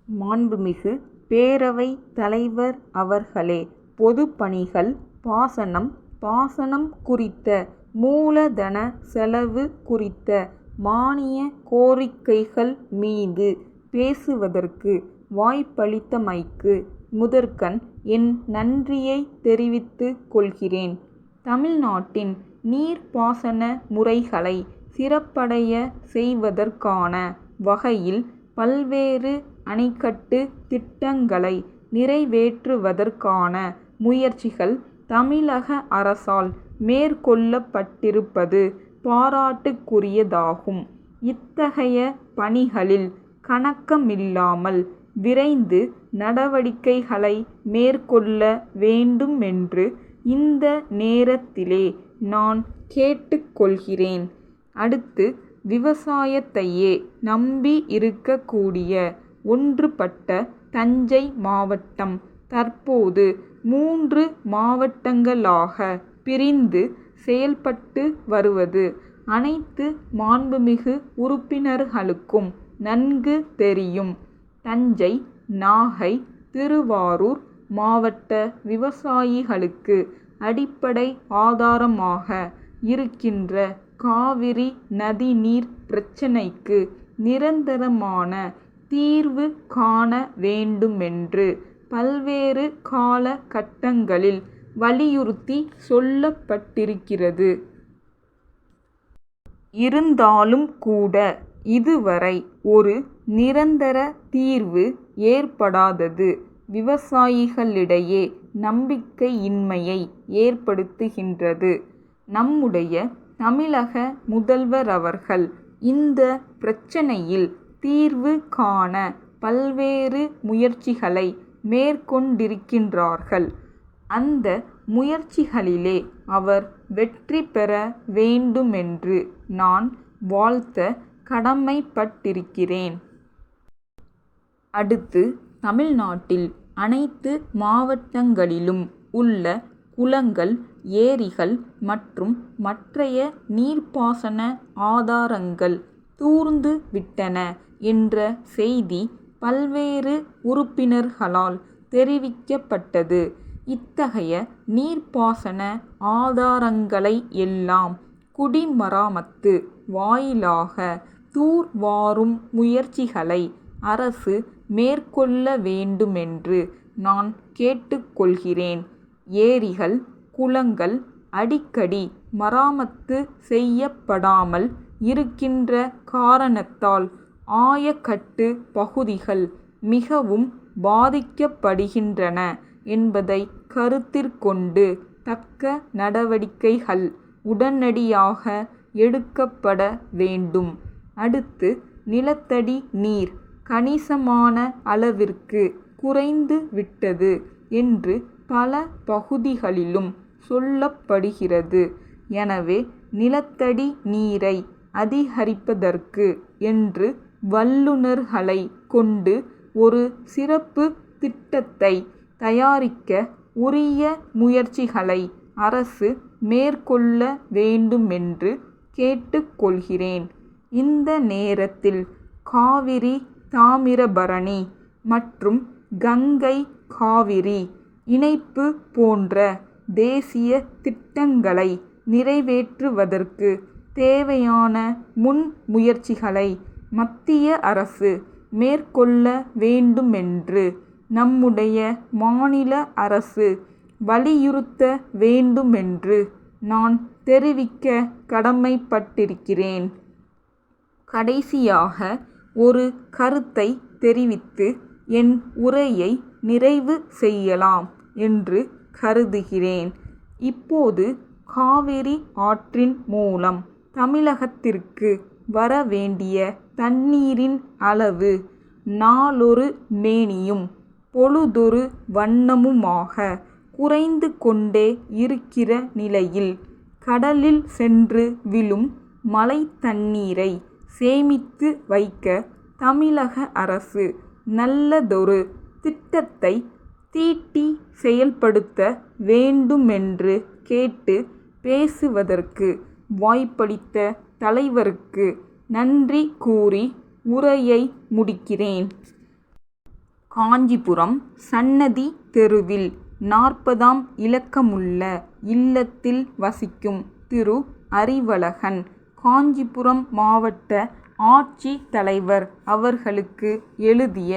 மாண்புமிகு பேரவைத் தலைவர் அவர்களே, பொதுப்பணிகள் பாசனம் குறித்த மூலதன செலவு குறித்த மானியக் கோரிக்கைகள் மீது பேசுவதற்கு வாய்ப்பளித்தமைக்கு முதற்கண் என் நன்றியைத் தெரிவித்துக் கொள்கிறேன். தமிழ்நாட்டின் நீர்ப்பாசன முறைகளை சிறப்படையச் செய்வதற்கான வகையில் பல்வேறு அணைக்கட்டு திட்டங்களை நிறைவேற்றுவதற்கான முயற்சிகள் தமிழக அரசால் மேற்கொள்ளப்பட்டிருப்பது பாராட்டுக்குரியதாகும். இத்தகைய பணிகளில் கணக்கமில்லாமல் விரைந்து நடவடிக்கைகளை மேற்கொள்ள வேண்டுமென்று இந்த நேரத்திலே நான் கேட்டுக் கொள்கிறேன். அடுத்து, விவசாயத்தையே நம்பி இருக்கக்கூடிய ஒன்றுபட்ட தஞ்சை மாவட்டம் தற்போது 3 மாவட்டங்களாக பிரிந்து செயல்பட்டு வருவது அனைத்து மாண்புமிகு உறுப்பினர்களுக்கும் நன்கு தெரியும். தஞ்சை, நாகை, திருவாரூர் மாவட்ட விவசாயிகளுக்கு அடிப்படை ஆதாரமாக இருக்கின்ற காவிரி நதிநீர் பிரச்சினைக்கு நிரந்தரமான தீர்வு காண வேண்டுமென்று பல்வேறு காலகட்டங்களில் வலியுறுத்தி சொல்லப்பட்டிருக்கிறது. இருந்தாலும் கூட இதுவரை ஒரு நிரந்தர தீர்வு ஏற்படாதது விவசாயிகளிடையே நம்பிக்கையின்மையை ஏற்படுத்துகின்றது. நம்முடைய தமிழக முதல்வர் அவர்கள் இந்த பிரச்சினையில் தீர்வு காண பல்வேறு முயற்சிகளை மேற்கொண்டிருக்கின்றார்கள். அந்த முயற்சிகளிலே அவர் வெற்றி பெற வேண்டுமென்று நான் வாழ்த்த கடமைப்பட்டிருக்கிறேன். அடுத்து, தமிழ்நாட்டில் அனைத்து மாவட்டங்களிலும் உள்ள குளங்கள், ஏரிகள் மற்றும் மற்றைய நீர்ப்பாசன ஆதாரங்கள் தூர்ந்து விட்டன என்ற செய்தி பல்வேறு உறுப்பினர்களால் தெரிவிக்கப்பட்டது. இத்தகைய நீர்ப்பாசன ஆதாரங்களை எல்லாம் குடிமராமத்து வாயிலாக தூர்வாரும் முயற்சிகளை அரசு மேற்கொள்ள வேண்டுமென்று நான் கேட்டுக்கொள்கிறேன். ஏரிகள், குளங்கள் அடிக்கடி மராமத்து செய்யப்படாமல் இருக்கின்ற காரணத்தால் ஆயக்கட்டு பகுதிகள் மிகவும் பாதிக்கப்படுகின்றன என்பதை கருத்திற்கொண்டு தக்க நடவடிக்கைகள் உடனடியாக எடுக்கப்பட வேண்டும். அடுத்து, நிலத்தடி நீர் கணிசமான அளவிற்கு குறைந்து விட்டது என்று பல பகுதிகளிலும் சொல்லப்படுகிறது. எனவே, நிலத்தடி நீரை அதிகரிப்பதற்கு என்று வல்லுநர்களை கொண்டு ஒரு சிறப்பு திட்டத்தை தயாரிக்க உரிய முயற்சிகளை அரசு மேற்கொள்ள வேண்டுமென்று கேட்டுக்கொள்கிறேன். இந்த நேரத்தில் காவிரி, தாமிரபரணி மற்றும் கங்கை காவிரி இணைப்பு போன்ற தேசிய திட்டங்களை நிறைவேற்றுவதற்கு தேவையான முன்முயற்சிகளை மத்திய அரசு மேற்கொள்ள வேண்டுமென்று நம்முடைய மாநில அரசு வலியுறுத்த வேண்டுமென்று நான் தெரிவிக்க கடமைப்பட்டிருக்கிறேன். கடைசியாக ஒரு கருத்தை தெரிவித்து என் உரையை நிறைவு செய்யலாம் என்று கருதுகிறேன். இப்போது காவிரி ஆற்றின் மூலம் தமிழகத்திற்கு வரவேண்டிய தண்ணீரின் அளவு நாளொரு மேனியும் பொழுதொரு வண்ணமுமாக குறைந்து கொண்டே இருக்கிற நிலையில் கடலில் சென்று விழும் மழை தண்ணீரை சேமித்து வைக்க தமிழக அரசு நல்லதொரு திட்டத்தை தீட்டி செயல்படுத்த வேண்டுமென்று கேட்டு பேசுவதற்கு வாய்ப்பளித்த தலைவருக்கு நன்றி கூறி உரையை முடிக்கிறேன். காஞ்சிபுரம் சன்னதி தெருவில் 40ஆம் இலக்கமுள்ள இல்லத்தில் வசிக்கும் திரு அறிவழகன் காஞ்சிபுரம் மாவட்ட ஆட்சித் தலைவர் அவர்களுக்கு எழுதிய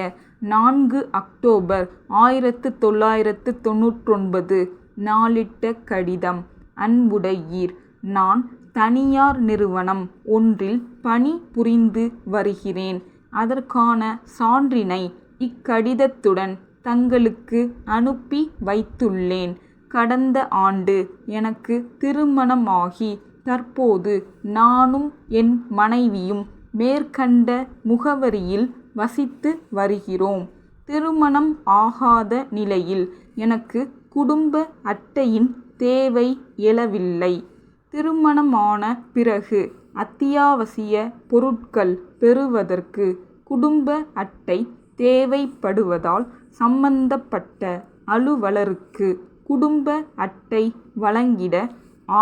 4 அக்டோபர் 1999 நாளிட்ட கடிதம். அன்புடையீர், நான் தனியார் நிறுவனம் ஒன்றில் பணி புரிந்து வருகிறேன். அதற்கான சான்றினை இக்கடிதத்துடன் தங்களுக்கு அனுப்பி வைத்துள்ளேன். கடந்த ஆண்டு எனக்கு திருமணமாகி தற்போது நானும் என் மனைவியும் மேற்கண்ட முகவரியில் வசித்து வருகிறோம். திருமணம் ஆகாத நிலையில் எனக்கு குடும்ப அட்டையின் தேவை எழவில்லை. திருமணமான பிறகு அத்தியாவசிய பொருட்கள் பெறுவதற்கு குடும்ப அட்டை தேவைப்படுவதால் சம்பந்தப்பட்ட அலுவலருக்கு குடும்ப அட்டை வழங்கிட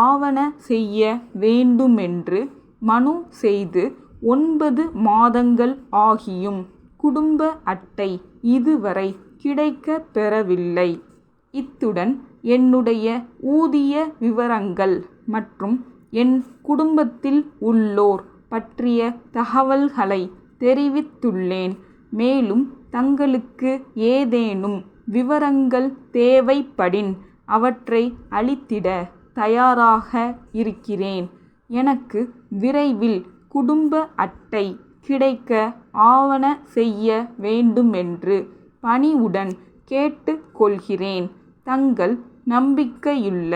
ஆவன செய்ய வேண்டுமென்று மனு செய்து 9 மாதங்கள் ஆகியும் குடும்ப அட்டை இதுவரை கிடைக்கப் பெறவில்லை. இத்துடன் என்னுடைய ஊதிய விவரங்கள் மற்றும் என் குடும்பத்தில் உள்ளோர் பற்றிய தகவல்களை தெரிவித்துள்ளேன். மேலும் தங்களுக்கு ஏதேனும் விவரங்கள் தேவைப்படின் அவற்றை அளித்திட தயாராக இருக்கிறேன். எனக்கு விரைவில் குடும்ப அட்டை கிடைக்க ஆவன செய்ய வேண்டுமென்று பணிவுடன் கேட்டுக்கொள்கிறேன். தங்கள் நம்பிக்கையுள்ள